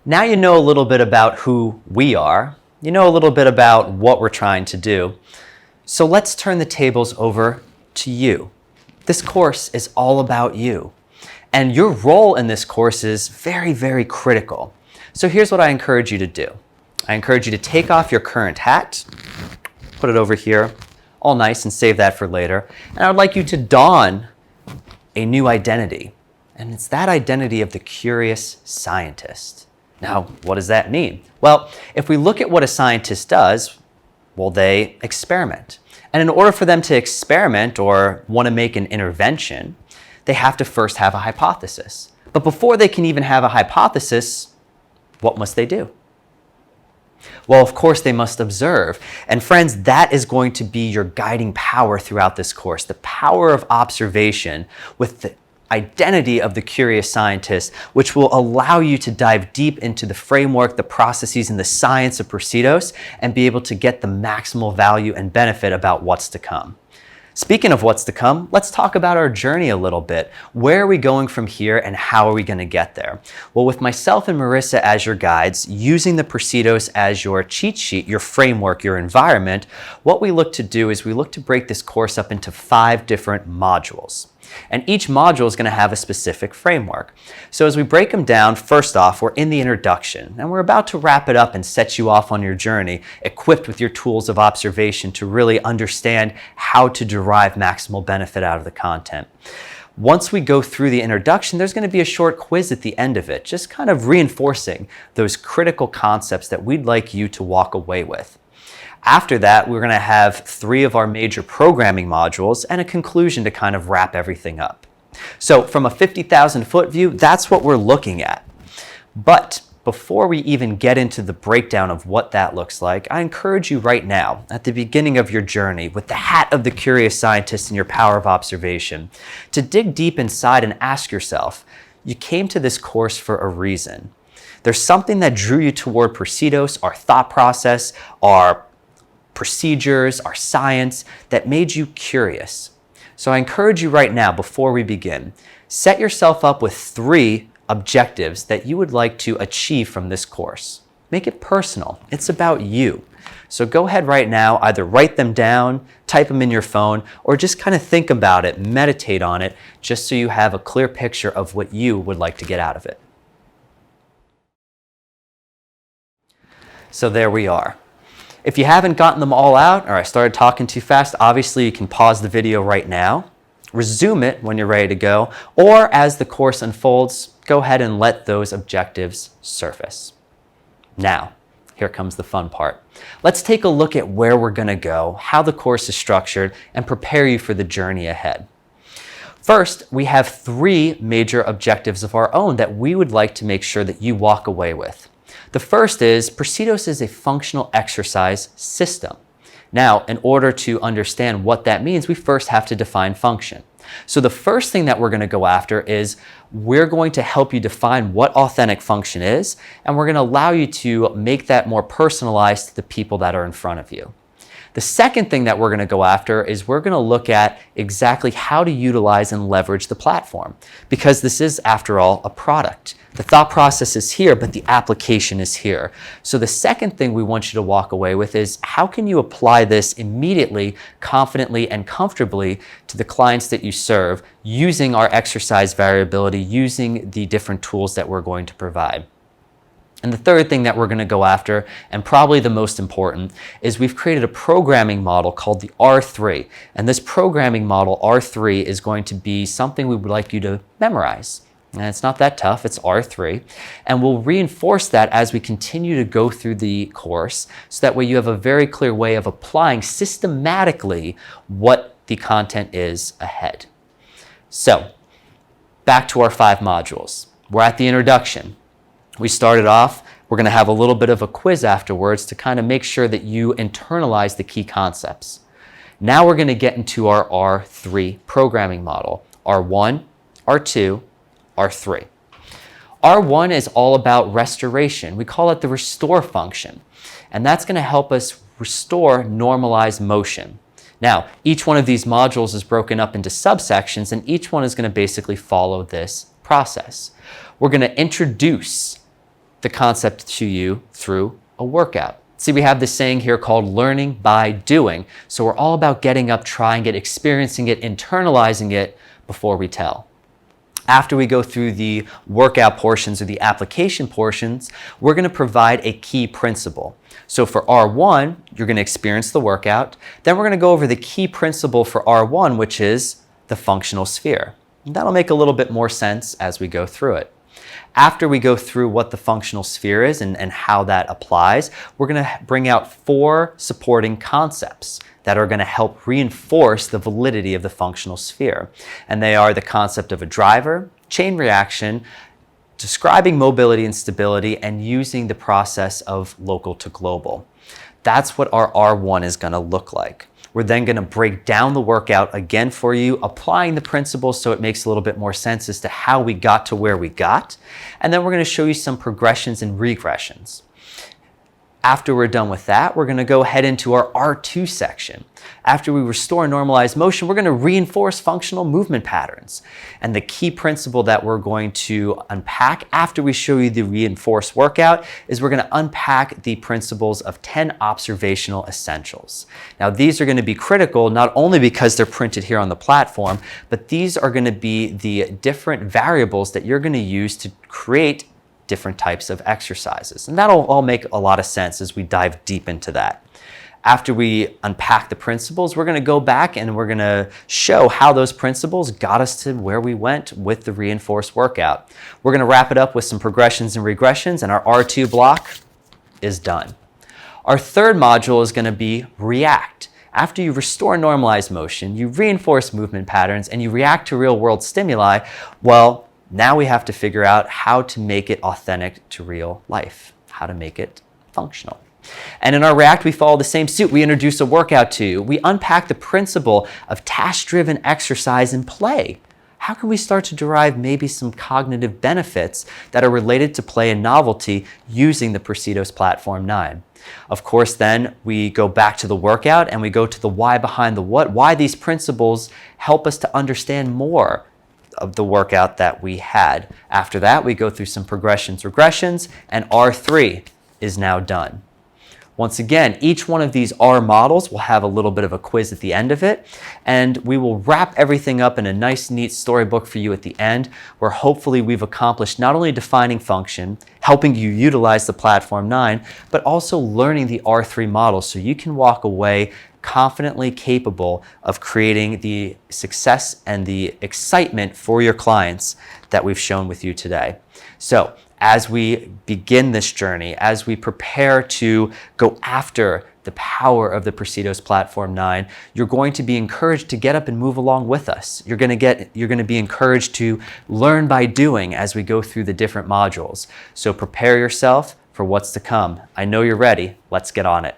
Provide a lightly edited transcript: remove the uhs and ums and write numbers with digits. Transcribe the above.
Now you know a little bit about who we are. You know a little bit about what we're trying to do. So let's turn the tables over to you. This course is all about you. And your role in this course is very, very critical. So here's what I encourage you to do. I encourage you to take off your current hat, put it over here, all nice, and save that for later. And I would like you to don a new identity. And it's that identity of the curious scientist. Now, what does that mean? Well, if we look at what a scientist does, well, they experiment. And in order for them to experiment or want to make an intervention, they have to first have a hypothesis. But before they can even have a hypothesis, what must they do? Well, of course, they must observe. And friends, that is going to be your guiding power throughout this course, the power of observation with the identity of the curious scientist, which will allow you to dive deep into the framework, the processes, and the science of Procedos and be able to get the maximal value and benefit about what's to come. Speaking of what's to come, let's talk about our journey a little bit. Where are we going from here and how are we going to get there? Well, with myself and Marissa as your guides, using the Procedos as your cheat sheet, your framework, your environment, what we look to do is we look to break this course up into 5 different modules. And each module is going to have a specific framework. So as we break them down, first off, we're in the introduction, and we're about to wrap it up and set you off on your journey, equipped with your tools of observation to really understand how to derive maximal benefit out of the content. Once we go through the introduction, there's going to be a short quiz at the end of it, just kind of reinforcing those critical concepts that we'd like you to walk away with. After that, we're going to have 3 of our major programming modules and a conclusion to kind of wrap everything up. So from a 50,000-foot view, that's what we're looking at. But before we even get into the breakdown of what that looks like, I encourage you right now, at the beginning of your journey, with the hat of the curious scientist and your power of observation, to dig deep inside and ask yourself, you came to this course for a reason. There's something that drew you toward Procedos, our thought process, our procedures, our science, that made you curious. So I encourage you right now, before we begin, set yourself up with 3 objectives that you would like to achieve from this course. Make it personal. It's about you. So go ahead right now, either write them down, type them in your phone, or just kind of think about it, meditate on it, just so you have a clear picture of what you would like to get out of it. So there we are. If you haven't gotten them all out, or I started talking too fast, obviously you can pause the video right now, resume it when you're ready to go, or as the course unfolds, go ahead and let those objectives surface. Now, here comes the fun part. Let's take a look at where we're going to go, how the course is structured, and prepare you for the journey ahead. First, we have 3 major objectives of our own that we would like to make sure that you walk away with. The first is, Procedos is a functional exercise system. Now, in order to understand what that means, we first have to define function. So the first thing that we're going to go after is we're going to help you define what authentic function is, and we're going to allow you to make that more personalized to the people that are in front of you. The second thing that we're going to go after is we're going to look at exactly how to utilize and leverage the platform, because this is, after all, a product. The thought process is here, but the application is here. So the second thing we want you to walk away with is how can you apply this immediately, confidently, and comfortably to the clients that you serve using our exercise variability, using the different tools that we're going to provide. And the third thing that we're going to go after, and probably the most important, is we've created a programming model called the R3. And this programming model, R3, is going to be something we would like you to memorize. And it's not that tough, it's R3. And we'll reinforce that as we continue to go through the course, so that way you have a very clear way of applying systematically what the content is ahead. So, back to our 5 modules. We're at the introduction. We started off, we're going to have a little bit of a quiz afterwards to kind of make sure that you internalize the key concepts. Now we're going to get into our R3 programming model. R1, R2, R3. R1 is all about restoration. We call it the restore function. And that's going to help us restore normalized motion. Now, each one of these modules is broken up into subsections, and each one is going to basically follow this process. We're going to introduce the concept to you through a workout. See, we have this saying here called learning by doing. So we're all about getting up, trying it, experiencing it, internalizing it before we tell. After we go through the workout portions or the application portions, we're going to provide a key principle. So for R1, you're going to experience the workout. Then we're going to go over the key principle for R1, which is the functional sphere. And that'll make a little bit more sense as we go through it. After we go through what the functional sphere is and how that applies, we're going to bring out 4 supporting concepts that are going to help reinforce the validity of the functional sphere. And they are the concept of a driver, chain reaction, describing mobility and stability, and using the process of local to global. That's what our R1 is going to look like. We're then going to break down the workout again for you, applying the principles so it makes a little bit more sense as to how we got to where we got. And then we're going to show you some progressions and regressions. After we're done with that, we're going to go ahead into our R2 section. After we restore normalized motion, we're going to reinforce functional movement patterns. And the key principle that we're going to unpack after we show you the reinforced workout is we're going to unpack the principles of 10 observational essentials. Now, these are going to be critical not only because they're printed here on the platform, but these are going to be the different variables that you're going to use to create different types of exercises. And that'll all make a lot of sense as we dive deep into that. After we unpack the principles, we're going to go back and we're going to show how those principles got us to where we went with the reinforced workout. We're going to wrap it up with some progressions and regressions, and our R2 block is done. Our third module is going to be react. After you restore normalized motion, you reinforce movement patterns, and you react to real-world stimuli, well, now we have to figure out how to make it authentic to real life, how to make it functional. And in our React, we follow the same suit. We introduce a workout to you. We unpack the principle of task-driven exercise and play. How can we start to derive maybe some cognitive benefits that are related to play and novelty using the Procedos Platform 9? Of course, then we go back to the workout and we go to the why behind the what, why these principles help us to understand more of the workout that we had. After that, we go through some progressions, regressions, and R3 is now done. Once again, each one of these R models will have a little bit of a quiz at the end of it, and we will wrap everything up in a nice, neat storybook for you at the end, where hopefully we've accomplished not only defining function, helping you utilize the Platform 9, but also learning the R3 model so you can walk away confidently capable of creating the success and the excitement for your clients that we've shown with you today. So as we begin this journey, as we prepare to go after the power of the Procedos Platform 9, you're going to be encouraged to get up and move along with us. You're going to be encouraged to learn by doing as we go through the different modules. So prepare yourself for what's to come. I know you're ready. Let's get on it.